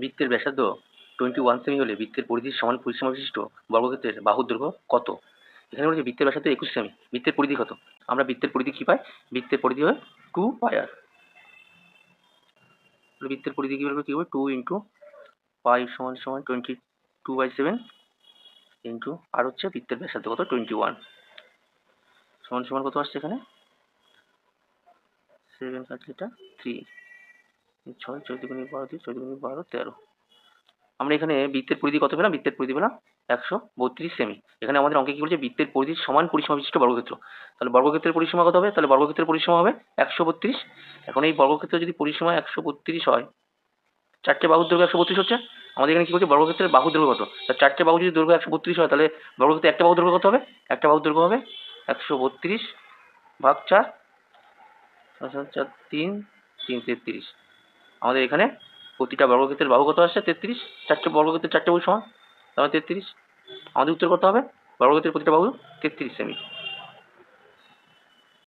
বৃত্তের ব্যাসার্ধ 21 সেমি হলে বৃত্তের পরিধির সমান পরিসীমা বিশিষ্ট বর্গক্ষেত্রের বাহুর দৈর্ঘ্য কত? এখানে বলেছে বৃত্তের ব্যাসার্ধ 21 সেমি, বৃত্তের পরিধি কত? আমরা বৃত্তের পরিধি কি পাই? বৃত্তের পরিধি হয় 2 পাই আর। বৃত্তের পরিধি কি বলবো? কি হবে? 2 ইন্টু পাই সমান সমান 22/7 ইন্টু আর হচ্ছে বৃত্তের ব্যাসার্ধ কত? 21 সমান সমান কত আসছে এখানে? 7 কাটলে এটা 3, 6 4 দুগুণে 12 দিয়ে 4 দুগুণে 12 13। আমরা এখানে বৃত্তের পরিধি কত পেলাম? বৃত্তের পরিধি পেলাম 132 সেমি। এখানে আমাদের অঙ্কে কি বলছে? বৃত্তের পরিধির সমান পরিসীমা বিশিষ্ট বর্গক্ষেত্র। তাহলে বর্গক্ষেত্রের পরিসীমা কত হবে? তাহলে বর্গক্ষেত্রের পরিসীমা হবে 132। এখন এই বর্গক্ষেত্রের যদি পরিসীমা 132 হয়, চারটে বাহুর দৈর্ঘ্য 132 হচ্ছে। আমাদের এখানে কি বলছে? বর্গক্ষেত্রের বাহুর দৈর্ঘ্য কত? তা চারটে বাহু যদি দৈর্ঘ্য 132 হয়, তাহলে বর্গক্ষেত্রে একটা বাহুর দৈর্ঘ্য কত হবে? একটা বাহুর দৈর্ঘ্য হবে 132 ভাগ 4, 4 3 3 33। আমাদের এখানে প্রতিটা বর্গক্ষেত্রের বাহু কত আসছে? 33। চারটে বর্গক্ষেত্রের চারটে বাহু সমান, তাহলে 33। আমাদের উত্তর কত হবে? বর্গক্ষেত্রের প্রতিটা বাহু 33 সেমি।